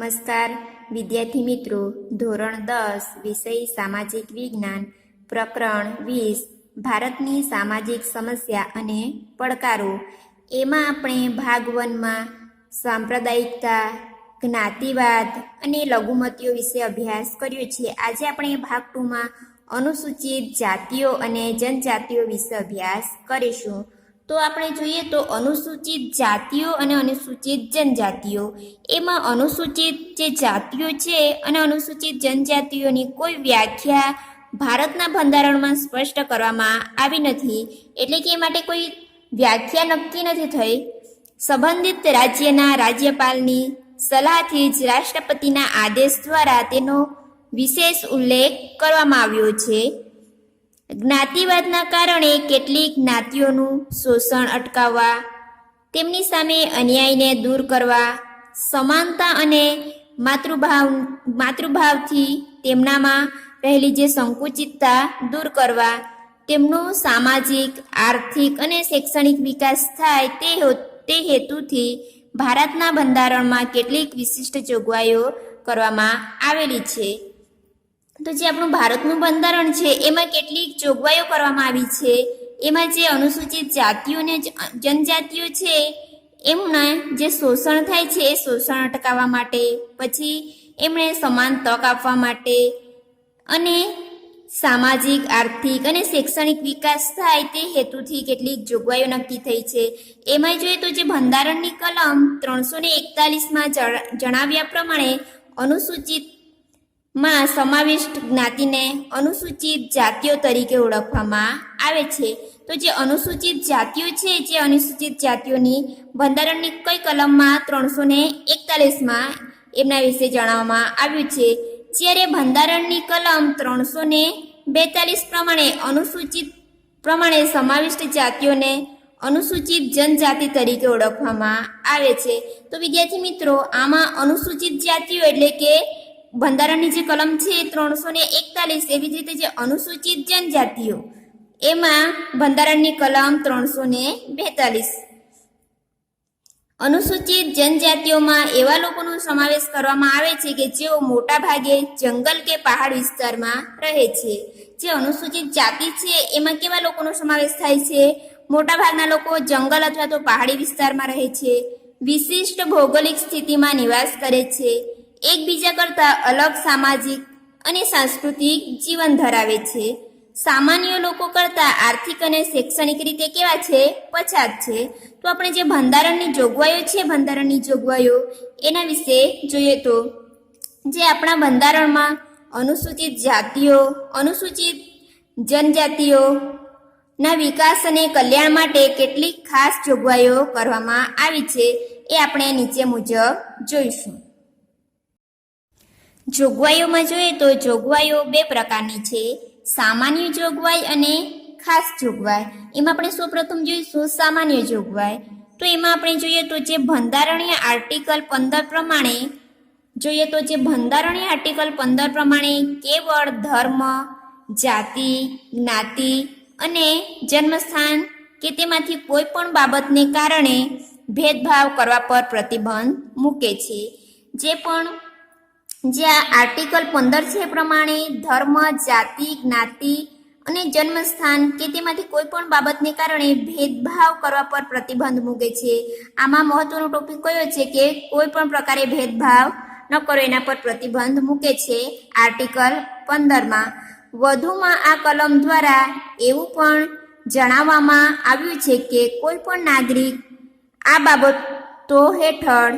નમસ્કાર વિદ્યાર્થી મિત્રો, ધોરણ 10 વિષય સામાજિક વિજ્ઞાન, પ્રકરણ 20 ભારતની સામાજિક સમસ્યા અને પડકારો. એમાં આપણે ભાગ 1માં સાંપ્રદાયિકતા, જ્ઞાતિવાદ અને લઘુમતીઓ વિશે અભ્યાસ કર્યો છે. આજે આપણે ભાગ 2માં અનુસૂચિત જાતિઓ અને જનજાતિઓ વિશે અભ્યાસ કરીશું. તો આપણે જોઈએ તો અનુસૂચિત જાતિઓ અને અનુસૂચિત જનજાતિઓ. એમાં અનુસૂચિત જે જાતિઓ છે અને અનુસૂચિત જનજાતિઓની કોઈ વ્યાખ્યા ભારતના બંધારણમાં સ્પષ્ટ કરવામાં આવી નથી. એટલે કે એ માટે કોઈ વ્યાખ્યા નક્કી નથી થઈ. સંબંધિત રાજ્યના રાજ્યપાલની સલાહથી જ રાષ્ટ્રપતિના આદેશ દ્વારા તેનો વિશેષ ઉલ્લેખ કરવામાં આવ્યો છે. જ્ઞાતિવાદના કારણે કેટલીક જ્ઞાતિઓનું શોષણ અટકાવવા, તેમની સામે અન્યાયને દૂર કરવા, સમાનતા અને માતૃભાવથી તેમનામાં રહેલી જે સંકુચિતતા દૂર કરવા, તેમનો સામાજિક, આર્થિક અને શૈક્ષણિક વિકાસ થાય તે હેતુથી ભારતના બંધારણમાં કેટલીક વિશિષ્ટ જોગવાઈઓ કરવામાં આવેલી છે. તો જે આપણું ભારતનું બંધારણ છે એમાં કેટલીક જોગવાઈઓ કરવામાં આવી છે. એમાં જે અનુસૂચિત જાતિઓ અને જનજાતિઓ છે એમને જે શોષણ થાય છે એ શોષણ અટકાવવા માટે, પછી એમણે સમાન તક આપવા માટે અને સામાજિક, આર્થિક અને શૈક્ષણિક વિકાસ થાય તે હેતુથી કેટલીક જોગવાઈઓ નક્કી થઈ છે. એમાં જોઈએ તો જે બંધારણની કલમ 341માં જણાવ્યા પ્રમાણે અનુસૂચિત માં સમાવિષ્ટ જ્ઞાતિને અનુસૂચિત જાતિઓ તરીકે ઓળખવામાં આવે છે. તો જે અનુસૂચિત જાતિઓ છે, જે અનુસૂચિત જાતિઓની બંધારણની કઈ કલમમાં 341માં એમના વિશે જણાવવામાં આવ્યું છે. જ્યારે બંધારણની કલમ 342 પ્રમાણે અનુસૂચિત પ્રમાણે સમાવિષ્ટ જાતિઓને અનુસૂચિત જનજાતિ તરીકે ઓળખવામાં આવે છે. તો વિદ્યાર્થી મિત્રો, આમાં અનુસૂચિત જાતિઓ એટલે કે બંધારણની જે કલમ છે 341, એવી જ રીતે જે અનુસૂચિત જનજાતિઓ એમાં બંધારણની કલમ 342. અનુસૂચિત જનજાતિઓમાં એવા લોકોનો સમાવેશ કરવામાં આવે છે કે જેઓ મોટા ભાગે જંગલ કે પહાડ વિસ્તારમાં રહે છે. જે અનુસૂચિત જાતિ છે એમાં કેવા લોકોનો સમાવેશ થાય છે? મોટા ભાગના લોકો જંગલ અથવા તો પહાડી વિસ્તારમાં રહે છે, વિશિષ્ટ ભૌગોલિક સ્થિતિમાં નિવાસ કરે છે, એકબીજા કરતાં અલગ સામાજિક અને સાંસ્કૃતિક જીવન ધરાવે છે, સામાન્ય લોકો કરતાં આર્થિક અને શૈક્ષણિક રીતે કેવા છે? પછાત છે. તો આપણે જે બંધારણની જોગવાઈઓ છે, બંધારણની જોગવાઈઓ એના વિશે જોઈએ તો જે આપણા બંધારણમાં અનુસૂચિત જાતિઓ, અનુસૂચિત જનજાતિઓના વિકાસ અને કલ્યાણ માટે કેટલીક ખાસ જોગવાઈઓ કરવામાં આવી છે. એ આપણે નીચે મુજબ જોઈશું. જોગવાઈઓમાં જોઈએ તો જોગવાઈઓ બે પ્રકારની છે, સામાન્ય જોગવાઈ અને ખાસ જોગવાઈ. એમાં આપણે સૌપ્રથમ જોઈશું સામાન્ય જોગવાઈ. તો એમાં આપણે જોઈએ તો જે બંધારણીય આર્ટિકલ 15 પ્રમાણે જોઈએ તો જે બંધારણીય આર્ટિકલ 15 પ્રમાણે કેવળ ધર્મ, જાતિ, જ્ઞાતિ અને જન્મસ્થાન કે તેમાંથી કોઈ પણ બાબતને કારણે ભેદભાવ કરવા પર પ્રતિબંધ મૂકે છે. જે આ આર્ટિકલ 15 છે પ્રમાણે ધર્મ, જાતિ, જ્ઞાતિ અને જન્મસ્થાન કે તેમાંથી કોઈ પણ બાબતને કારણે ભેદભાવ કરવા પર પ્રતિબંધ મૂકે છે. આમાં મહત્વનો ટોપિક કયો છે કે કોઈ પણ પ્રકારે ભેદભાવ ન કરો એના પર પ્રતિબંધ મૂકે છે આર્ટિકલ 15માં. વધુમાં આ કલમ દ્વારા એવું પણ જણાવવામાં આવ્યું છે કે કોઈ પણ નાગરિક આ બાબતો હેઠળ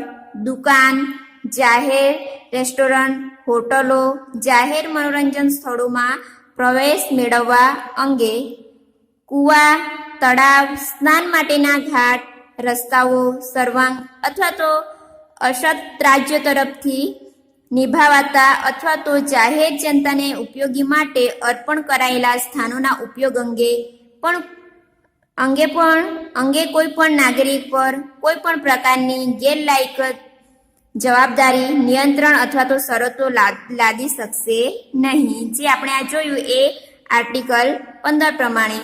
દુકાન, જાહેર રેસ્ટોરન્ટ, હોટલો, જાહેર મનોરંજન સ્થળોમાં પ્રવેશ મેળવવા અંગે કૂવા, તળાવ, સ્નાન માટેના ઘાટ, રસ્તાઓ, સર્વાંગ અથવા તો અસત રાજ્યો તરફથી નિભાવાતા અથવા તો જાહેર જનતાને ઉપયોગી માટે અર્પણ કરાયેલા સ્થાનોના ઉપયોગ અંગે કોઈ પણ નાગરિક પર કોઈ પણ પ્રકારની ગેરલાયક જવાબદારી, નિયંત્રણ અથવા તો શરતો લાદી શકશે નહીં. જે આપણે આ જોયું એ આર્ટિકલ 15 પ્રમાણે.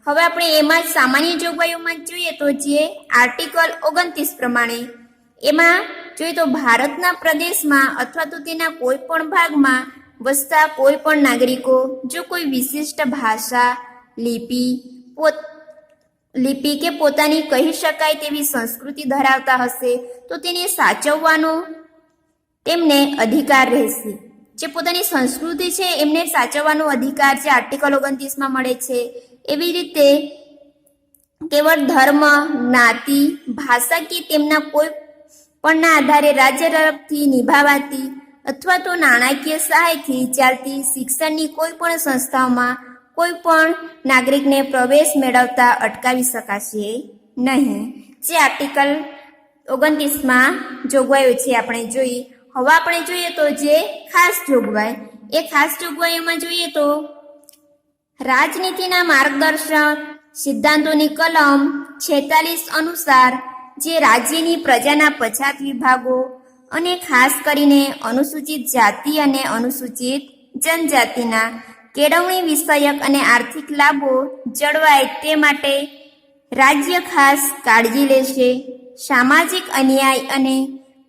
હવે આપણે એમાં જ સામાન્ય જોગવાઈઓમાં જોઈએ તો જે આર્ટિકલ 29 પ્રમાણે એમાં જોઈએ તો ભારતના પ્રદેશમાં અથવા તો તેના કોઈ પણ ભાગમાં વસતા કોઈ પણ નાગરિકો જો કોઈ વિશિષ્ટ ભાષા, લિપિ કે પોતાની કહી શકાય તેવી સંસ્કૃતિ ધરાવતા હશે તો તેને સાચવવાનો તેમને અધિકાર રહેશે. જે પોતાની સંસ્કૃતિ છે એમને સાચવવાનો અધિકાર જે આર્ટિકલ 29માં મળે છે. એવી રીતે કેવળ ધર્મ, જ્ઞાતિ, ભાષા કે તેમના કોઈ પણના આધારે રાજ્ય તરફથી નિભાવાતી અથવા તો નાણાકીય સહાયથી ચાલતી શિક્ષણની કોઈ પણ સંસ્થાઓમાં કોઈ પણ નાગરિકને પ્રવેશ મેળવતા અટકાવી શકાશે નહીં. જે આર્ટિકલ 29માં જોગવાઈઓ છે આપણે જોઈ. હવે આપણે જોઈએ તો જે ખાસ જોગવાઈ, એ ખાસ જોગવાઈઓમાં જોઈએ તો રાજનીતિના માર્ગદર્શક સિદ્ધાંતોની કલમ 46 અનુસાર જે રાજ્યની પ્રજાના પછાત વિભાગો અને ખાસ કરીને અનુસૂચિત જાતિ અને અનુસૂચિત જનજાતિના કેળવણી વિષયક અને આર્થિક લાભો જળવાય તે માટે રાજ્ય ખાસ કાળજી લેશે. સામાજિક અન્યાય અને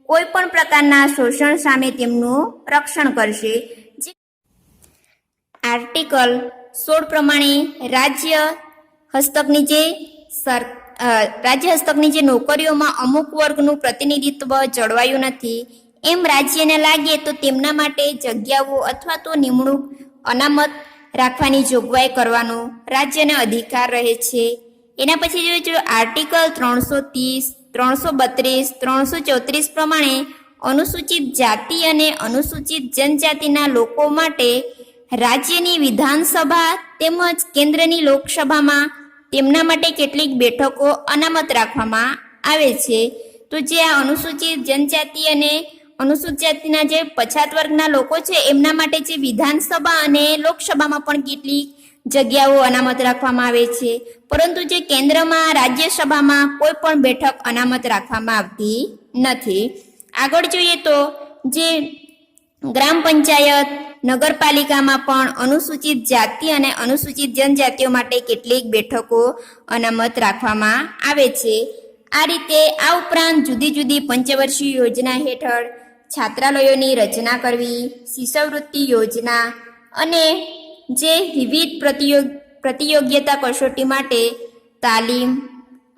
કોઈ પણ પ્રકારના શોષણ સામે તેમનું રક્ષણ કરશે. આર્ટિકલ 16 પ્રમાણે રાજ્ય હસ્તકની જે નોકરીઓમાં અમુક વર્ગનું પ્રતિનિધિત્વ જળવાયું નથી એમ રાજ્યને લાગે તો તેમના માટે જગ્યાઓ અથવા તો નિમણૂક અનામત રાખવાની જોગવાઈ કરવાનો રાજ્યને અધિકાર રહે છે. એના પછી જોઈએ આર્ટિકલ 330, 332, 334 પ્રમાણે અનુસૂચિત જાતિ અને અનુસૂચિત જનજાતિના લોકો માટે રાજ્યની વિધાનસભા તેમજ કેન્દ્રની લોકસભામાં તેમના માટે કેટલીક બેઠકો અનામત રાખવામાં આવે છે. તો જે આ અનુસૂચિત જનજાતિ અને અનુસૂચિત જાતિના જે પછાત વર્ગના લોકો છે એમના માટે જે વિધાનસભા અને લોકસભામાં પણ કેટલીક જગ્યાઓ અનામત રાખવામાં આવે છે, પરંતુ જે કેન્દ્રમાં રાજ્યસભામાં કોઈ પણ બેઠક અનામત રાખવામાં આવતી નથી. આગળ જોઈએ તો જે ગ્રામ પંચાયત, નગરપાલિકામાં પણ અનુસૂચિત જાતિ અને અનુસૂચિત જનજાતિઓ માટે કેટલીક બેઠકો અનામત રાખવામાં આવે છે. આ રીતે આ ઉપરાંત જુદી જુદી પંચવર્ષીય યોજના હેઠળ છાત્રાલયોની રચના કરવી, શિષ્યવૃત્તિ યોજના અને જે વિવિધ પ્રતિયોગિતા કસોટી માટે તાલીમ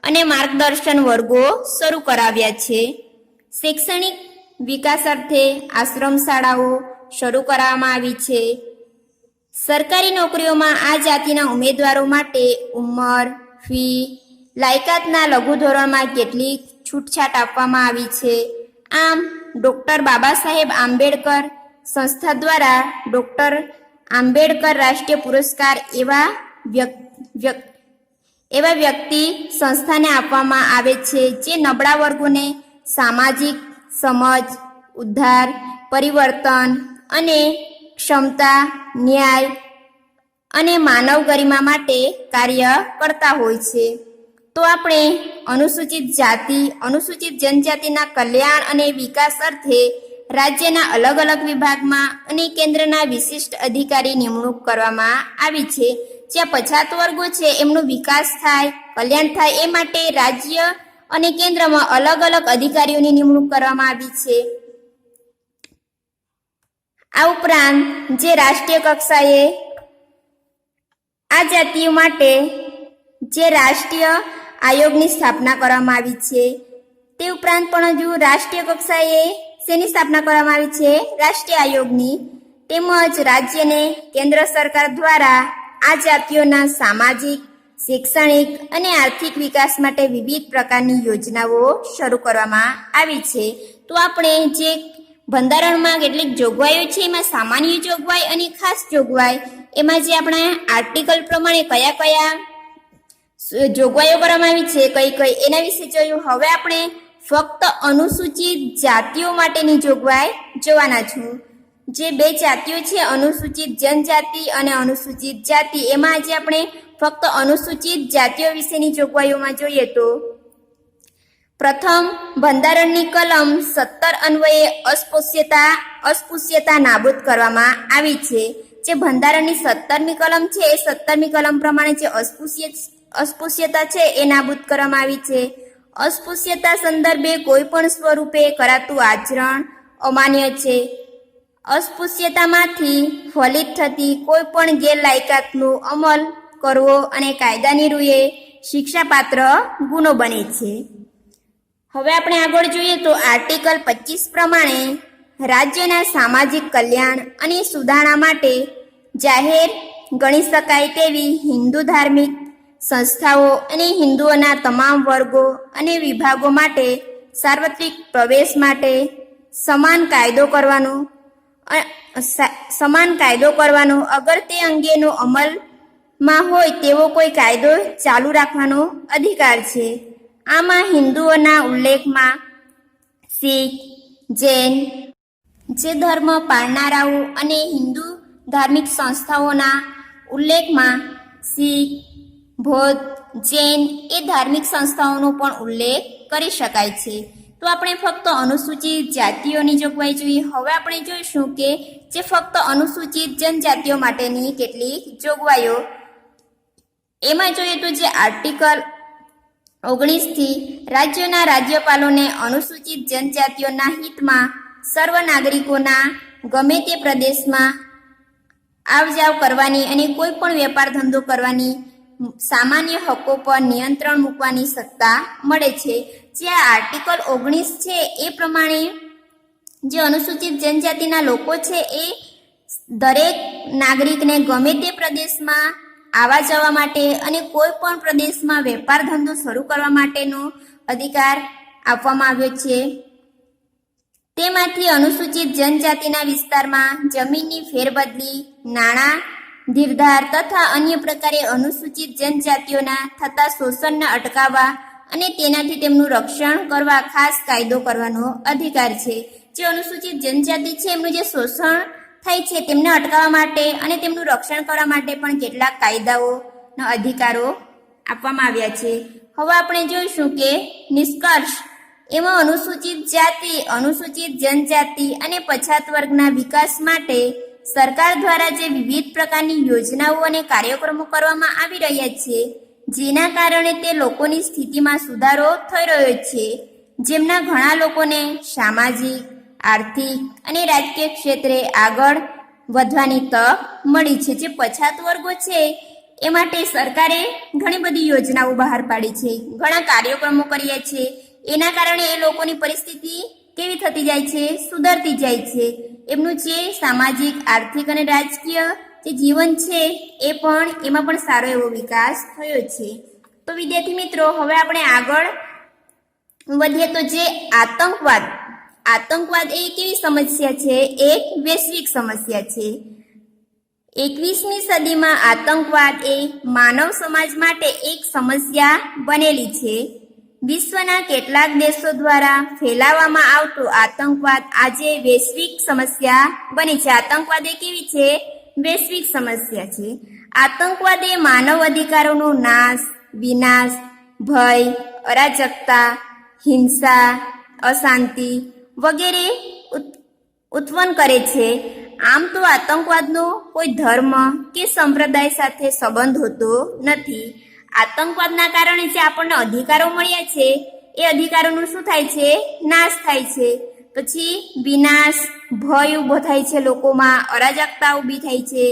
અને માર્ગદર્શન વર્ગો શરૂ કરાવ્યા છે. શૈક્ષણિક વિકાસ અર્થે આશ્રમ શાળાઓ શરૂ કરવામાં આવી છે. સરકારી નોકરીઓમાં આ જાતિના ઉમેદવારો માટે ઉંમર, ફી, લાયકાતના લઘુ ધોરણમાં કેટલીક છૂટછાટ આપવામાં આવી છે. આમ ડૉક્ટર બાબા સાહેબ આંબેડકર સંસ્થા દ્વારા ડૉક્ટર આંબેડકર રાષ્ટ્રીય પુરસ્કાર એવા વ્યક્તિ સંસ્થાને આપવામાં આવે છે જે નબળા વર્ગોને સામાજિક સમજ, ઉદ્ધાર, પરિવર્તન અને ક્ષમતા, ન્યાય અને માનવ ગરિમા માટે કાર્ય કરતા હોય છે. તો આપણે અનુસૂચિત જાતિ, અનુસૂચિત જનજાતિના કલ્યાણ અને વિકાસ અર્થે રાજ્યના અલગ અલગ વિભાગમાં અને કેન્દ્રના વિશિષ્ટ અધિકારી નિમણૂક કરવામાં આવી છે. જ્યાં પછાત વર્ગો છે એમનો વિકાસ થાય, કલ્યાણ થાય એ માટે રાજ્ય અને કેન્દ્રમાં અલગ અલગ અધિકારીઓની નિમણૂક કરવામાં આવી છે. આ ઉપરાંત જે રાષ્ટ્રીય કક્ષાએ આ જાતિઓ માટે જે રાષ્ટ્રીય આયોગની સ્થાપના કરવામાં આવી છે, તે ઉપરાંત પણ હજુ રાષ્ટ્રીય કક્ષાએ શેની સ્થાપના કરવામાં આવી છે? રાષ્ટ્રીય આયોગની. તેમજ રાજ્યને કેન્દ્ર સરકાર દ્વારા આ જાતિઓના સામાજિક, શૈક્ષણિક અને આર્થિક વિકાસ માટે વિવિધ પ્રકારની યોજનાઓ શરૂ કરવામાં આવી છે. તો આપણે જે બંધારણમાં કેટલીક જોગવાઈઓ છે એમાં સામાન્ય જોગવાઈ અને ખાસ જોગવાઈ, એમાં જે આપણા આર્ટિકલ પ્રમાણે કયા કયા જોગવાઈઓ કરવામાં આવી છે, કઈ કઈ, એના વિશે જોયું. હવે આપણે ફક્ત અનુસૂચિત જાતિઓ માટેની જોગવાઈ જોવાના છું. જે બે જાતિઓ છે અનુસૂચિત જનજાતિ અને અનુસૂચિત જાતિ, એમાં આજે આપણે ફક્ત અનુસૂચિત જાતિઓ વિશેની જોગવાઈઓમાં જોઈએ તો પ્રથમ, બંધારણની કલમ 17 અન્વયે અસ્પૃશ્યતા નાબૂદ કરવામાં આવી છે. જે બંધારણની 17મી કલમ છે એ 17મી કલમ પ્રમાણે જે અસ્પૃશ્યતા છે એ નાબૂદ કરવામાં આવી છે. અસ્પૃશ્યતા સંદર્ભે કોઈ પણ સ્વરૂપે કરાતું આચરણ અમાન્ય છે. અસ્પૃશ્યતામાંથી ફલિત થતી કોઈ પણ ગેરલાયકાતનો અમલ કરવો અને કાયદાની રૂએ શિક્ષાપાત્ર ગુનો બને છે. હવે આપણે આગળ જોઈએ તો આર્ટિકલ 25 પ્રમાણે રાજ્યના સામાજિક કલ્યાણ અને સુધારણા માટે જાહેર ગણી શકાય તેવી હિન્દુ ધાર્મિક સંસ્થાઓ અને હિન્દુઓના તમામ વર્ગો અને વિભાગો માટે સાર્વત્રિક પ્રવેશ માટે સમાન કાયદો કરવાનો અગર તે અંગેનો અમલમાં હોય તેવો કોઈ કાયદો ચાલુ રાખવાનો અધિકાર છે. આમાં હિન્દુઓના ઉલ્લેખમાં શીખ, જૈન જે ધર્મ પાળનારાઓ અને હિન્દુ ધાર્મિક સંસ્થાઓના ઉલ્લેખમાં શીખ, બૌદ્ધ, જૈન એ ધાર્મિક સંસ્થાઓનો પણ ઉલ્લેખ કરી શકાય છે. તો આપણે ફક્ત અનુસૂચિત જાતિઓની જોગવાઈ જોઈએ. હવે આપણે જોઈશું કે જે ફક્ત અનુસૂચિત જનજાતિઓ માટેની કેટલીક જોગવાઈઓ, એમાં જોઈએ તો જે આર્ટિકલ 19 થી રાજ્યોના રાજ્યપાલોને અનુસૂચિત જનજાતિઓના હિતમાં સર્વ નાગરિકોના ગમે તે પ્રદેશમાં આવજાવ કરવાની અને કોઈ પણ વેપાર ધંધો કરવાની સામાન્ય હકો પર નિયંત્રણ મૂકવાની સત્તા મળે છે. જે આર્ટિકલ 19 છે એ પ્રમાણે જે અનુસૂચિત જનજાતિના લોકો છે એ દરેક નાગરિકને ગમે તે પ્રદેશમાં આવવા જવા માટે અને કોઈ પણ પ્રદેશમાં વેપાર ધંધો શરૂ કરવા માટેનો અધિકાર આપવામાં આવ્યો છે. તેમાંથી અનુસૂચિત જનજાતિના વિસ્તારમાં જમીનની ફેરબદલી, નાણાં ધીરધાર તથા અન્ય પ્રકારે અનુસૂચિત જનજાતિઓના થતા શોષણને અટકાવવા અને તેનાથી તેમનું રક્ષણ કરવા ખાસ કાયદો કરવાનો અધિકાર છે. જે અનુસૂચિત જનજાતિ છે એમનું જે શોષણ થાય છે તેમને અટકાવવા માટે અને તેમનું રક્ષણ કરવા માટે પણ કેટલાક કાયદાઓના અધિકારો આપવામાં આવ્યા છે. હવે આપણે જોઈશું કે નિષ્કર્ષ એમાં અનુસૂચિત જાતિ, અનુસૂચિત જનજાતિ અને પછાત વર્ગના વિકાસ માટે સરકાર દ્વારા જે વિવિધ પ્રકારની યોજનાઓ અને કાર્યક્રમો કરવામાં આવી રહ્યા છે, જેના કારણે તે લોકોની સ્થિતિમાં સુધારો થઈ રહ્યો છે. જેમના ઘણા લોકોને સામાજિક, આર્થિક અને રાજકીય ક્ષેત્રે આગળ વધવાની તક મળી છે. જે પછાત વર્ગો છે એ માટે સરકારે ઘણી બધી યોજનાઓ બહાર પાડી છે, ઘણા કાર્યક્રમો કર્યા છે. એના કારણે એ લોકોની પરિસ્થિતિ કેવી થતી જાય છે? સુધરતી જાય છે. એમનું જે સામાજિક, આર્થિક અને રાજકીય જે જીવન છે એમાં પણ સારો એવો વિકાસ થયો છે. તો વિદ્યાર્થી મિત્રો, હવે આપણે આગળ વધીએ તો જે આતંકવાદ એ કેવી સમસ્યા છે? એક વૈશ્વિક સમસ્યા છે. 21મી સદીમાં આતંકવાદ એ માનવ સમાજ માટે એક સમસ્યા બનેલી છે. વિશ્વના કેટલાક દેશો દ્વારા ફેલાવવામાં આવતો આતંકવાદ આજે વૈશ્વિક સમસ્યા બની છે. આતંકવાદ એ કેવી છે? વૈશ્વિક સમસ્યા છે. આતંકવાદ એ માનવ અધિકારોનો નાશ, વિનાશ, ભય, અરાજકતા, હિંસા, અશાંતિ વગેરે ઉત્પન્ન કરે છે. આમ તો આતંકવાદનો કોઈ ધર્મ કે સંપ્રદાય સાથે સંબંધ હોતો નથી. આતંકવાદના કારણે જે આપણને અધિકારો મળ્યા છે એ અધિકારોનું શું થાય છે? નાશ થાય છે. પછી વિનાશ, ભય ઊભો થાય છે લોકોમાં, અરાજકતા ઊભી થાય છે,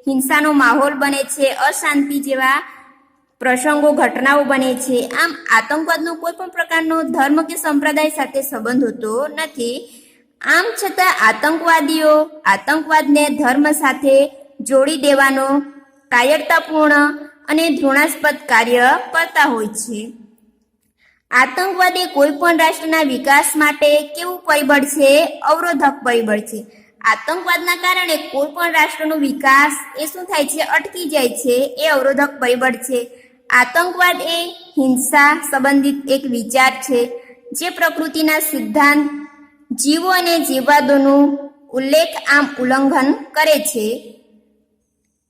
હિંસાનો માહોલ બને છે, અશાંતિ જેવા પ્રસંગો, ઘટનાઓ બને છે. આમ આતંકવાદનો કોઈ પણ પ્રકારનો ધર્મ કે સંપ્રદાય સાથે સંબંધ હોતો નથી. આમ છતાં આતંકવાદીઓ આતંકવાદને ધર્મ સાથે જોડી દેવાનો કાયરતાપૂર્ણ અને ઘૃણાસ્પદ કાર્ય કરતા હોય છે. આતંકવાદ એ કોઈ પણ રાષ્ટ્રના વિકાસ માટે કેવું પરિબળ છે? અવરોધક પરિબળ છે. આતંકવાદના કારણે કોઈ પણ રાષ્ટ્રનો વિકાસ એ શું થાય છે? અટકી જાય છે. એ અવરોધક પરિબળ છે. આતંકવાદ એ હિંસા સંબંધિત એક વિચાર છે જે પ્રકૃતિના સિદ્ધાંત, જીવો અને જીવાદોનું ઉલ્લંઘન કરે છે.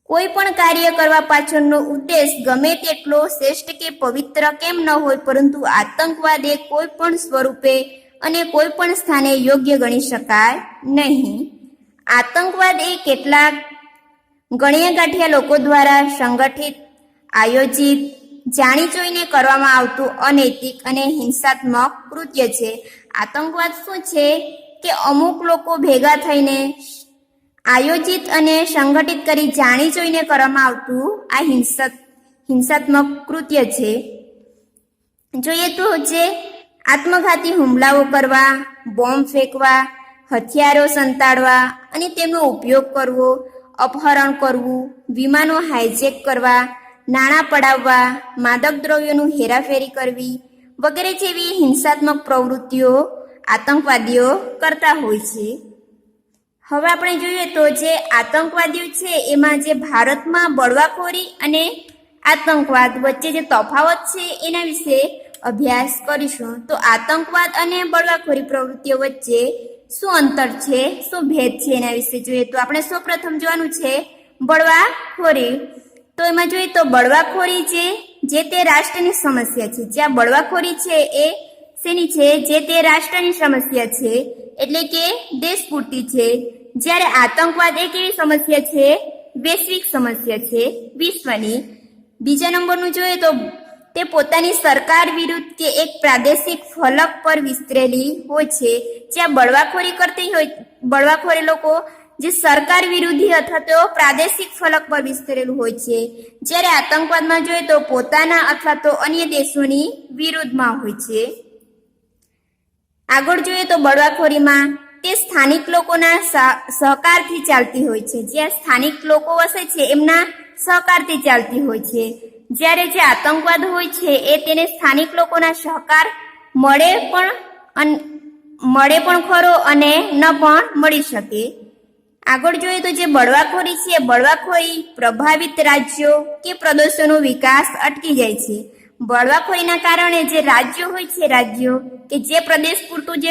કોઈ પણ કાર્ય કરવા પાછળનો ઉદ્દેશ ગમે તેટલો શ્રેષ્ઠ કે પવિત્ર કેમ ન હોય, પરંતુ આતંકવાદ એ કોઈ પણ સ્વરૂપે અને કોઈ પણ સ્થાને યોગ્ય ગણી શકાય નહીં. આતંકવાદ એ કેટલાક ગણ્યા ગાંઠિયા લોકો દ્વારા સંગઠિત, આયોજિત, જાણી જોઈને કરવામાં આવતું અનૈતિક અને હિંસાત્મક કૃત્ય છે. આતંકવાદ શું છે કે અમુક લોકો ભેગા થઈને આયોજિત અને સંગઠિત કરી જાણી જોઈને કરવામાં આવતું આ હિંસાત્મક કૃત્ય છે. જોઈએ તો જે આત્મઘાતી હુમલાઓ કરવા, બોમ્બ ફેંકવા, હથિયારો સંતાડવા અને તેમનો ઉપયોગ કરવો, અપહરણ કરવું, વિમાનો હાઇજેક કરવા, નાણાં પડાવવા, માદક દ્રવ્યોનું હેરાફેરી કરવી વગેરે જેવી હિંસાત્મક પ્રવૃત્તિઓ આતંકવાદીઓ કરતા હોય છે. હવે આપણે જોઈએ તો જે આતંકવાદીઓ છે એમાં જે ભારતમાં બળવાખોરી અને આતંકવાદ વચ્ચે જે તફાવત છે એના વિશે અભ્યાસ કરીશું. તો આતંકવાદ અને બળવાખોરી પ્રવૃત્તિઓ વચ્ચે શું અંતર છે, શું ભેદ છે એના વિશે જોઈએ તો આપણે સૌપ્રથમ જોવાનું છે બળવાખોરી. તો એમાં જોઈએ તો બળવાખોરી જે તે રાષ્ટ્રની સમસ્યા છે. જ્યાં બળવાખોરી છે એ શેની છે? જે તે રાષ્ટ્રની સમસ્યા છે, એટલે કે દેશ પૂરતી છે. જ્યારે આતંકવાદ એક એવી સમસ્યા છે, વૈશ્વિક સમસ્યા છે, વિશ્વની. બીજા નંબરનું જોઈએ તો તે પોતાની સરકાર વિરુદ્ધ કે એક પ્રાદેશિક ફલક પર વિસ્તરેલી હોય છે. જ્યાં બળવાખોરી લોકો જે સરકાર વિરોધી અથવા તો પ્રાદેશિક ફલક પર વિસ્તરેલું હોય છે. જ્યારે આતંકવાદમાં જોઈએ તો પોતાના અથવા તો અન્ય દેશોની વિરુદ્ધમાં હોય છે. આગળ જોઈએ તો બળવાખોરીમાં તે સ્થાનિક લોકોના સહકારથી ચાલતી હોય છે. જ્યાં સ્થાનિક લોકો વસે છે એમના સહકારથી ચાલતી હોય છે. જ્યારે જે આતંકવાદ હોય છે એ તેને સ્થાનિક લોકોના સહકાર મળે પણ ખરો અને ન પણ મળી શકે. આગળ જોઈએ તો જે બળવાખોરી છે, બળવાખોરી પ્રભાવિત રાજ્યો કે પ્રદેશોનો વિકાસ અટકી જાય છે. બળવાખોરીના કારણે જે રાજ્યો હોય છે, રાજ્યો કે જે પ્રદેશ પૂરતું જે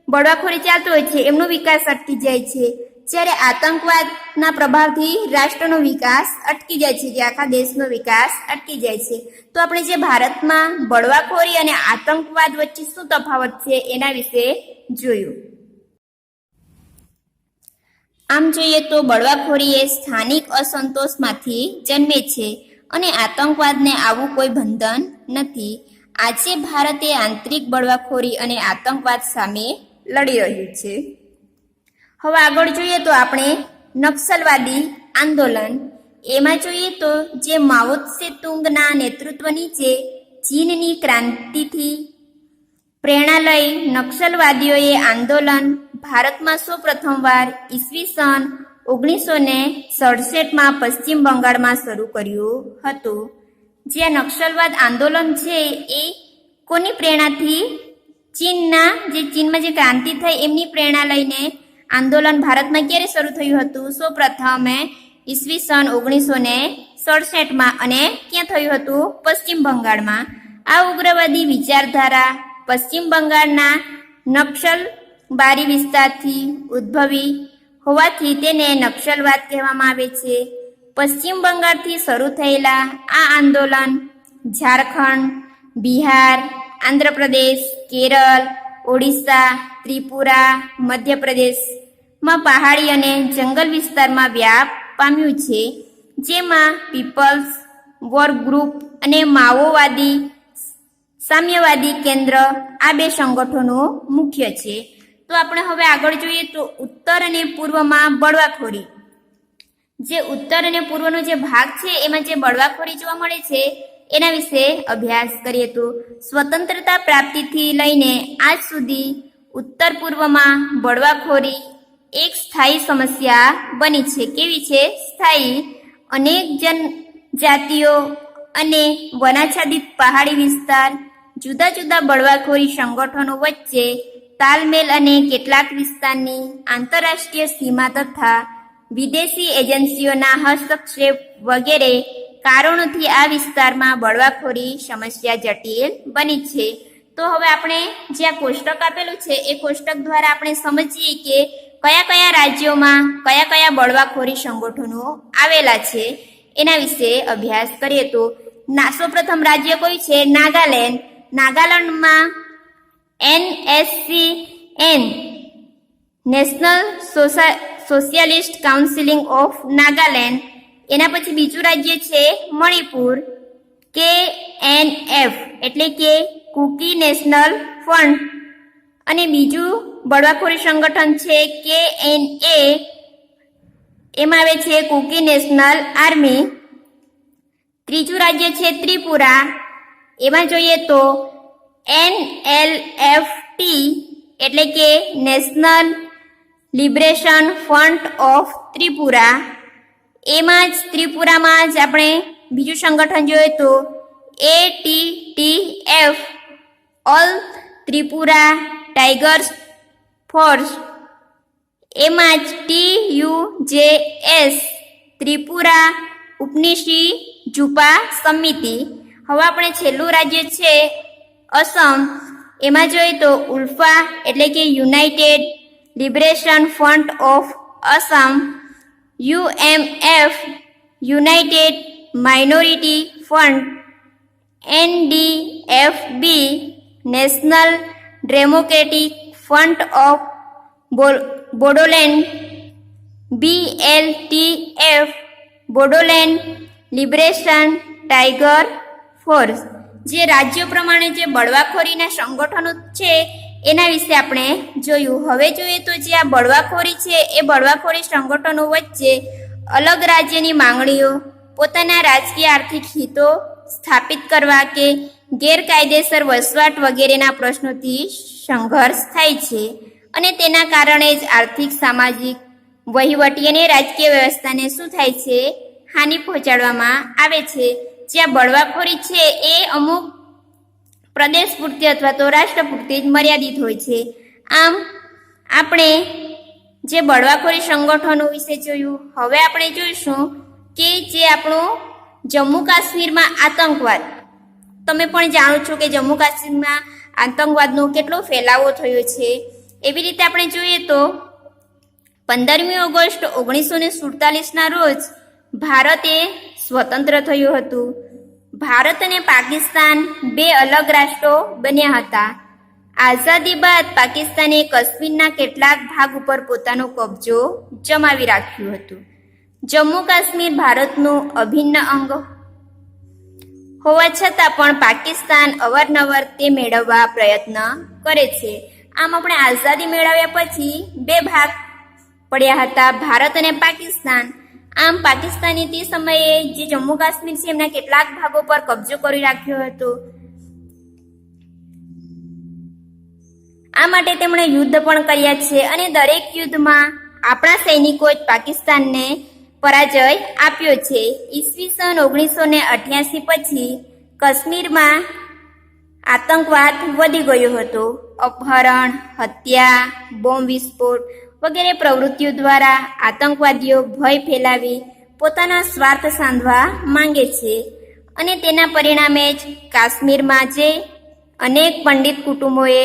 બળવાખોરી ચાલતું હોય છે એમનો વિકાસ અટકી જાય છે. જ્યારે આતંકવાદના પ્રભાવથી રાષ્ટ્રનો વિકાસ અટકી જાય છે, જે આખા દેશનો વિકાસ અટકી જાય છે. તો આપણે જે ભારતમાં બળવાખોરી અને આતંકવાદ વચ્ચે શું તફાવત છે એના વિશે જોયું. આમ જોઈએ તો બળવાખોરી એ સ્થાનિક અસંતોષમાંથી જન્મે છે અને આતંકવાદને આવું કોઈ બંધન નથી. આજે ભારતે આંતરિક બળવાખોરી અને આતંકવાદ સામે લડી રહ્યું છે. હવે આગળ જોઈએ તો આપણે નક્સલવાદી આંદોલન. એમાં જોઈએ તો જે માઓ ત્સે-તુંગના નેતૃત્વ નીચે ચીનની ક્રાંતિથી પ્રેરણા લઈ નક્સલવાદીઓએ આંદોલન ભારતમાં સૌપ્રથમવાર ઈસવીસન 1967માં પશ્ચિમ બંગાળમાં શરૂ કર્યું હતું. જે નક્સલવાદ આંદોલન છે એ કોની પ્રેરણાથી? ચીનમાં જે ક્રાંતિ થઈ એમની પ્રેરણા લઈને આંદોલન ભારતમાં ક્યારે શરૂ થયું હતું? સૌપ્રથમ ઈસવીસન 1967માં. અને ક્યાં થયું હતું? પશ્ચિમ બંગાળમાં. આ ઉગ્રવાદી વિચારધારા પશ્ચિમ બંગાળના નક્સલબારી વિસ્તારથી ઉદ્ભવી હોવાથી તેને નક્સલવાદ કહેવામાં આવે છે. પશ્ચિમ બંગાળથી શરૂ થયેલા આ આંદોલન ઝારખંડ, બિહાર, આંધ્રપ્રદેશ, કેરળ, ઓડિશા, ત્રિપુરા, મધ્યપ્રદેશમાં પહાડી અને જંગલ વિસ્તારમાં વ્યાપ પામ્યું છે. જેમાં પીપલ્સ વોર ગ્રુપ અને માઓવાદી સામ્યવાદી કેન્દ્ર આ બે સંગઠનો મુખ્ય છે. તો આપણે હવે આગળ જોઈએ તો ઉત્તર અને પૂર્વમાં બળવાખોરી. જે ઉત્તર અને પૂર્વનો જે ભાગ છે એમાં જે બળવાખોરી જોવા મળે છે એના વિશે અભ્યાસ કરીએ તો સ્વતંત્રતા પ્રાપ્તિથી લઈને આજ સુધી ઉત્તર પૂર્વમાં બળવાખોરી એક સ્થાયી સમસ્યા બની છે. કેવી છે? સ્થાયી. અનેક જનજાતિઓ અને વનાચ્છાદિત પહાડી વિસ્તાર, જુદા જુદા બળવાખોરી સંગઠનો વચ્ચે તાલમેલ અને કેટલાક વિસ્તારની આંતરરાષ્ટ્રીય સીમા તથા વિદેશી એજન્સીઓના હસ્તક્ષેપ વગેરે કારણોથી આ વિસ્તારમાં બળવાખોરી સમસ્યા જટિલ બની છે. તો હવે આપણે જે આ કોષ્ટક આપેલું છે એ કોષ્ટક દ્વારા આપણે સમજીએ કે કયા કયા રાજ્યોમાં કયા કયા બળવાખોરી સંગઠનો આવેલા છે એના વિશે અભ્યાસ કરીએ તો સૌપ્રથમ રાજ્ય કયું છે? નાગાલેન્ડ. નાગાલેન્ડમાં NSCN national socialist council of Nagaland. એના પછી બીજું રાજ્ય છે મણિપુર. KNF એટલે કે કુકી નેશનલ ફ્રન્ટ અને બીજું બળવાખોરી સંગઠન છે KNA, એમાં આવે છે કુકી નેશનલ આર્મી. ત્રીજું રાજ્ય છે ત્રિપુરા, એમાં જોઈએ તો NLFT એટલે કે national liberation front of Tripura. એમાં જ ત્રિપુરામાં જ આપણે બીજું સંગઠન જોઈએ તો ATTF all Tripura tigers force. એમાં જ TUJS ત્રિપુરા ઉપનિષી જુપા સમિતિ. હવે આપણે છેલ્લું રાજ્ય છે અસમ, એમાં જોઈએ તો ઉલ્ફા એટલે કે United liberation front of Assam, UMF United minority front, NDFB national democratic front of Bodoland, BLTF Bodoland liberation tiger force. જે રાજ્યો પ્રમાણે જે બળવાખોરીના સંગઠનો છે એના વિશે આપણે જોયું. હવે જોઈએ તો જે આ બળવાખોરી છે એ બળવાખોરી સંગઠનો વચ્ચે અલગ રાજ્યની માંગણીઓ, પોતાના રાજકીય આર્થિક હિતો સ્થાપિત કરવા કે ગેરકાયદેસર વસવાટ વગેરેના પ્રશ્નોથી સંઘર્ષ થાય છે અને તેના કારણે જ આર્થિક, સામાજિક, વહીવટી અને રાજકીય વ્યવસ્થાને શું થાય છે, હાનિ પહોંચાડવામાં આવે છે. જે આ બળવાખોરી છે એ અમુક પ્રદેશ પૂરતી અથવા તો રાષ્ટ્ર પૂરતી જ મર્યાદિત હોય છે. આમ આપણે જે બળવાખોરી સંગઠનો વિશે જોયું. હવે આપણે જોઈશું કે જે આપણું જમ્મુ કાશ્મીરમાં આતંકવાદ, તમે પણ જાણો છો કે જમ્મુ કાશ્મીરમાં આતંકવાદનો કેટલો ફેલાવો થયો છે. એવી રીતે આપણે જોઈએ તો 15મી ઓગસ્ટ 1947ના રોજ ભારતે સ્વતંત્ર થયું હતું. ભારત અને પાકિસ્તાન બે અલગ રાષ્ટ્રો બન્યા હતા. આઝાદી બાદ પાકિસ્તાને કાશ્મીરના કેટલાક ભાગ ઉપર પોતાનો કબજો જમાવી રાખ્યું હતું. જમ્મુ કાશ્મીર ભારતનું અભિન્ન અંગ હોવા છતાં પણ પાકિસ્તાન અવારનવાર તે મેળવવા પ્રયત્ન કરે છે. આમ આપણે આઝાદી મેળવ્યા પછી બે ભાગ પડ્યા હતા, ભારત અને પાકિસ્તાન. આમ પાકિસ્તાને તે સમયે જે જમ્મુ કાશ્મીર છે એમના કેટલાક ભાગો પર કબજો કરી રાખ્યો હતો. આ માટે તેમણે યુદ્ધ પણ કર્યા છે અને દરેક યુદ્ધમાં આપણા સૈનિકોએ પાકિસ્તાનને પરાજય આપ્યો છે. ઈસવીસન 1988 પછી કાશ્મીરમાં આતંકવાદ વધી ગયો હતો. અપહરણ, હત્યા, બોમ્બ વિસ્ફોટ વગેરે પ્રવૃત્તિઓ દ્વારા આતંકવાદીઓ ભય ફેલાવી પોતાના સ્વાર્થ સાધવા માંગે છે અને તેના પરિણામે જ કાશ્મીરમાં જે અનેક પંડિત કુટુંબોએ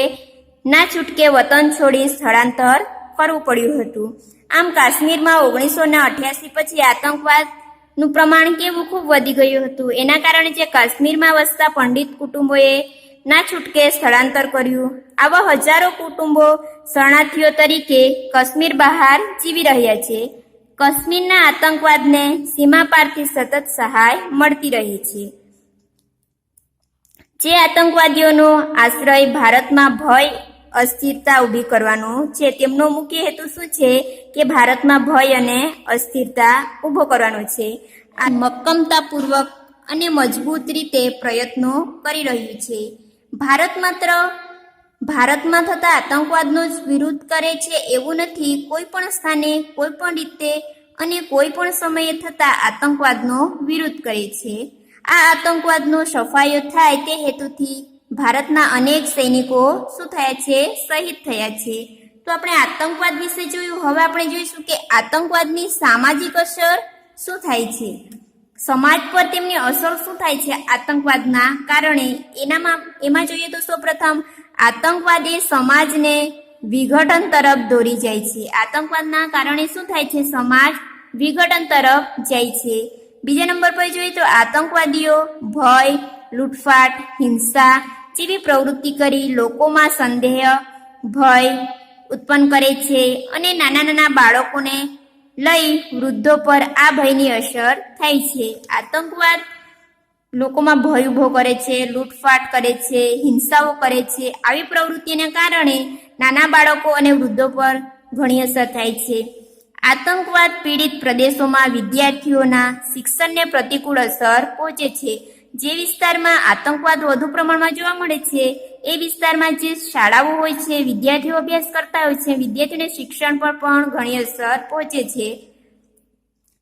ના છૂટકે વતન છોડી સ્થળાંતર કરવું પડ્યું હતું. આમ કાશ્મીરમાં 1988 પછી આતંકવાદનું પ્રમાણ કેવું ખૂબ વધી ગયું હતું. એના કારણે જે કાશ્મીરમાં વસતા પંડિત કુટુંબોએ ના છૂટકે સ્થળાંતર કર્યું. આવા હજારો કુટુંબો શરણાર્થીઓ તરીકે કાશ્મીર બહાર જીવી રહ્યા છે. કાશ્મીરના આતંકવાદને સીમા પારથી સતત સહાય મળતી રહી છે. જે આતંકવાદીઓનો આશ્રય ભારતમાં ભય, અસ્થિરતા ઊભી કરવાનો છે. તેમનો મુખ્ય હેતુ શું છે કે ભારતમાં ભય અને અસ્થિરતા ઊભો કરવાનો છે. આ મક્કમતાપૂર્વક અને મજબૂત રીતે પ્રયત્નો કરી રહ્યું છે. ભારત માત્ર ભારતમાં થતા આતંકવાદનો જ વિરોધ કરે છે એવું નથી. કોઈ પણ સ્થાને, કોઈ પણ રીતે અને કોઈ પણ સમયે થતા આતંકવાદનો વિરોધ કરે છે. આ આતંકવાદનો સફાયો થાય તે હેતુથી ભારતના અનેક સૈનિકો શું થયા છે, શહીદ થયા છે. તો આપણે આતંકવાદ વિશે જોયું. હવે આપણે જોઈશું કે આતંકવાદની સામાજિક અસર શું થાય છે, સમાજ પર તેમની અસર શું થાય છે આતંકવાદના કારણે. એમાં જોઈએ તો સૌપ્રથમ આતંકવાદ એ સમાજને વિઘટન તરફ દોરી જાય છે. આતંકવાદના કારણે શું થાય છે, સમાજ વિઘટન તરફ જાય છે. બીજા નંબર પર જોઈએ તો આતંકવાદીઓ ભય, લૂંટફાટ, હિંસા જેવી પ્રવૃત્તિ કરી લોકોમાં સંદેહ, ભય ઉત્પન્ન કરે છે અને નાના નાના બાળકોને લઈ વૃદ્ધો પર આ ભયની અસર થાય છે. આતંકવાદ લોકોમાં ભય ઊભો કરે છે, લૂંટફાટ કરે છે, હિંસાઓ કરે છે. આવી પ્રવૃત્તિને કારણે નાના બાળકો અને વૃદ્ધો પર ઘણી અસર થાય છે. આતંકવાદ પીડિત પ્રદેશોમાં વિદ્યાર્થીઓના શિક્ષણને પ્રતિકૂળ અસર પહોંચે છે. જે વિસ્તારમાં આતંકવાદ વધુ પ્રમાણમાં જોવા મળે છે એ વિસ્તારમાં જે શાળાઓ હોય છે, વિદ્યાર્થીઓ અભ્યાસ કરતા હોય છે, વિદ્યાર્થીઓને શિક્ષણ પર પણ ઘણી અસર પહોંચે છે.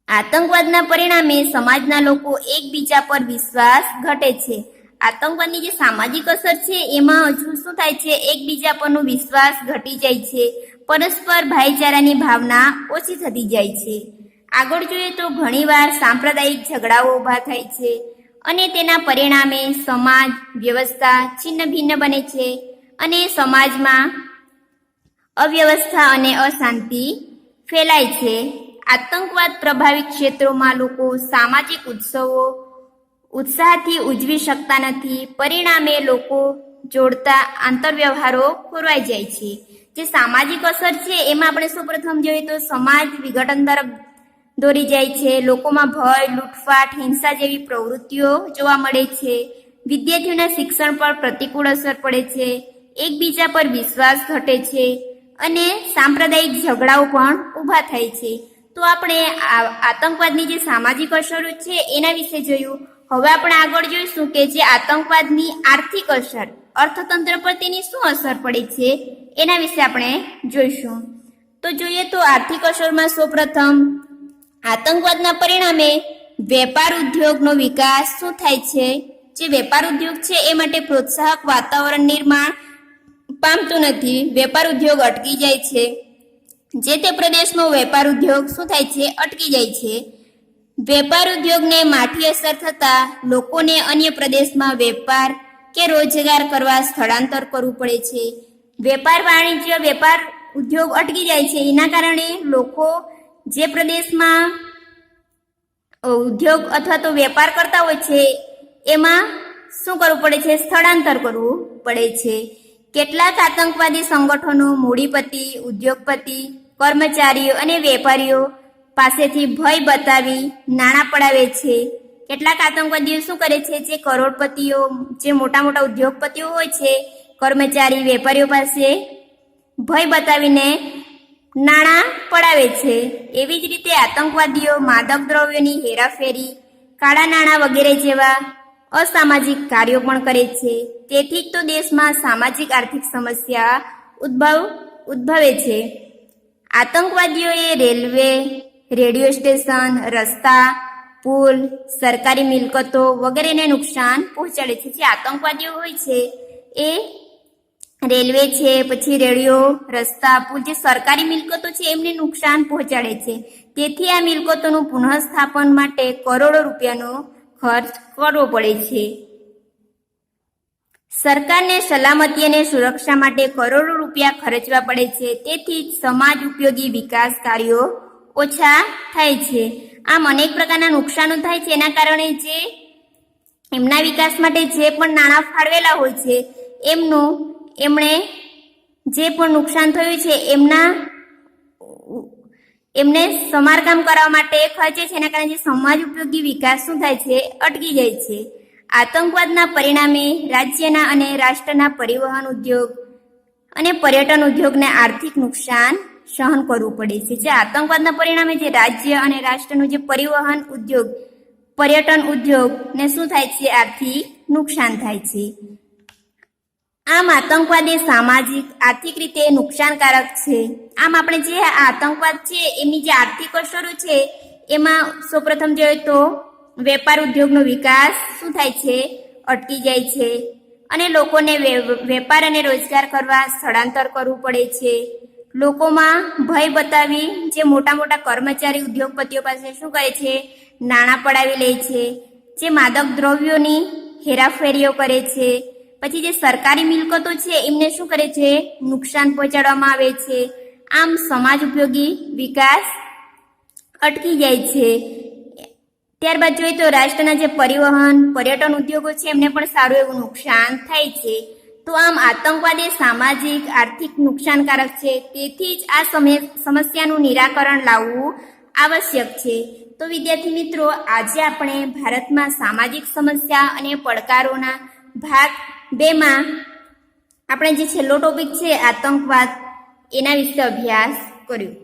આતંકવાદના પરિણામે સમાજના લોકો એકબીજા પર વિશ્વાસ ઘટે છે. આતંકવાદની જે સામાજિક અસર છે એમાં હજુ શું થાય છે, એકબીજા પરનો વિશ્વાસ ઘટી જાય છે, પરસ્પર ભાઈચારાની ભાવના ઓછી થતી જાય છે. આગળ જોઈએ તો ઘણીવાર સાંપ્રદાયિક ઝઘડાઓ ઊભા થાય છે અને તેના પરિણામે સમાજ વ્યવસ્થા છિન્ન ભિન્ન બને છે અને સમાજમાં અવ્યવસ્થા અને અશાંતિ ફેલાય છે. આતંકવાદ પ્રભાવિત ક્ષેત્રોમાં લોકો સામાજિક ઉત્સવો ઉત્સાહથી ઉજવી શકતા નથી. પરિણામે લોકો જોડતા આંતરવ્યવહારો ખોરવાઈ જાય છે. જે સામાજિક અસર છે એમાં આપણે સૌપ્રથમ જોઈએ તો સમાજ વિઘટન તરફ દોરી જાય છે. લોકોમાં ભય, લૂંટફાટ, હિંસા જેવી પ્રવૃત્તિઓ જોવા મળે છે. વિદ્યાર્થીઓના શિક્ષણ પર પ્રતિકૂળ અસર પડે છે. એકબીજા પર વિશ્વાસ ઘટે છે અને સાંપ્રદાયિક ઝઘડાઓ પણ ઊભા થાય છે. તો આપણે આતંકવાદની જે સામાજિક અસરો છે એના વિશે જોયું. હવે આપણે આગળ જોઈશું કે જે આતંકવાદની આર્થિક અસર, અર્થતંત્ર પર તેની શું અસર પડે છે એના વિશે આપણે જોઈશું. તો જોઈએ તો આર્થિક અસરમાં સૌપ્રથમ આતંકવાદના પરિણામે વેપાર ઉદ્યોગનો વિકાસ શું થાય છે. જે વેપાર ઉદ્યોગ છે એ માટે પ્રોત્સાહક વાતાવરણ નિર્માણ પામતું નથી. વેપાર ઉદ્યોગ અટકી જાય છે. જે તે પ્રદેશનો વેપાર ઉદ્યોગ શું થાય છે, અટકી જાય છે. વેપાર ઉદ્યોગને માઠી અસર થતા લોકોને અન્ય પ્રદેશમાં વેપાર કે રોજગાર કરવા સ્થળાંતર કરવું પડે છે. વેપાર ઉદ્યોગ અટકી જાય છે. એના કારણે લોકો જે પ્રદેશમાં ઉદ્યોગ અથવા તો વેપાર કરતા હોય છે એમાં શું કરવું પડે છે, સ્થળાંતર કરવું પડે છે. કેટલાક આતંકવાદી સંગઠનો મૂડીપતિ, ઉદ્યોગપતિ, કર્મચારીઓ અને વેપારીઓ પાસેથી ભય બતાવી નાણાં પડાવે છે. કેટલાક આતંકવાદીઓ શું કરે છે, જે કરોડપતિઓ, જે મોટા મોટા ઉદ્યોગપતિઓ હોય છે, કર્મચારી, વેપારીઓ પાસે ભય બતાવીને નાણાં પડાવે છે. એવી જ રીતે આતંકવાદીઓ માદક દ્રવ્યોની હેરાફેરી, કાળા નાણાં વગેરે જેવા અસામાજિક કાર્યો પણ કરે છે. તેથી જ તો દેશમાં સામાજિક આર્થિક સમસ્યા ઉદ્ભવે છે. આતંકવાદીઓએ રેલવે, રેડિયો સ્ટેશન, રસ્તા, પુલ, સરકારી મિલકતો વગેરેને નુકસાન પહોંચાડે છે. જે આતંકવાદીઓ હોય છે એ રેલવે છે, પછી રેડિયો, રસ્તા, પુલ, જે સરકારી મિલકતો છે એમને નુકસાન પહોંચાડે છે. તેથી આ મિલકતોનું પુનઃસ્થાપન માટે કરોડો રૂપિયાનો ખર્ચ કરવો પડે છે. સરકારને સલામતી અને સુરક્ષા માટે કરોડો રૂપિયા ખર્ચવા પડે છે. તેથી જ સમાજ ઉપયોગી વિકાસ કાર્યો ઓછા થાય છે. આમ અનેક પ્રકારના નુકસાનો થાય છે. એના કારણે જે એમના વિકાસ માટે જે પણ નાણાં ફાળવેલા હોય છે એમણે જે પણ નુકસાન થયું છે એમને સમારકામ કરવા માટે ખર્ચે છે. એના કારણે જે સમાજ ઉપયોગી વિકાસ શું થાય છે, અટકી જાય છે. આતંકવાદના પરિણામે રાજ્યના અને રાષ્ટ્રના પરિવહન ઉદ્યોગ અને પર્યટન ઉદ્યોગને આર્થિક નુકસાન સહન કરવું પડે છે. જે આતંકવાદના પરિણામે જે રાજ્ય અને રાષ્ટ્રનું જે પરિવહન ઉદ્યોગ, પર્યટન ઉદ્યોગને શું થાય છે, આર્થિક નુકસાન થાય છે. આમ આતંકવાદ એ સામાજિક, આર્થિક રીતે નુકસાનકારક છે. આમ આપણે જે આતંકવાદ છે એમની જે આર્થિક અસરો છે એમાં સૌપ્રથમ જોઈએ તો વેપાર ઉદ્યોગનો વિકાસ શું થાય છે, અટકી જાય છે અને લોકોને વેપાર અને રોજગાર કરવા સ્થળાંતર કરવું પડે છે. લોકોમાં ભય બતાવી જે મોટા મોટા કર્મચારી, ઉદ્યોગપતિઓ પાસે શું કરે છે, નાણાં પડાવી લે છે. જે માદક દ્રવ્યોની હેરાફેરીઓ કરે છે. પછી જે સરકારી મિલકતો છે એમને શું કરે છે, નુકસાન પહોંચાડવામાં આવે છે. આમ સમાજ ઉપયોગી વિકાસ અટકી જાય છે. ત્યારબાદ જોઈએ તો રાષ્ટ્રના જે પરિવહન, પર્યટન ઉદ્યોગો છે એમને પણ સારું એવું નુકસાન થાય છે. તો આમ આતંકવાદ એ સામાજિક, આર્થિક નુકસાનકારક છે. તેથી જ આ સમસ્યાનું નિરાકરણ લાવવું આવશ્યક છે. તો વિદ્યાર્થી મિત્રો, આજે આપણે ભારતમાં સામાજિક સમસ્યા અને પડકારોના ભાગ 2માં આપણે જે છેલ્લો ટોપિક છે આતંકવાદ, એના વિશે અભ્યાસ કર્યો.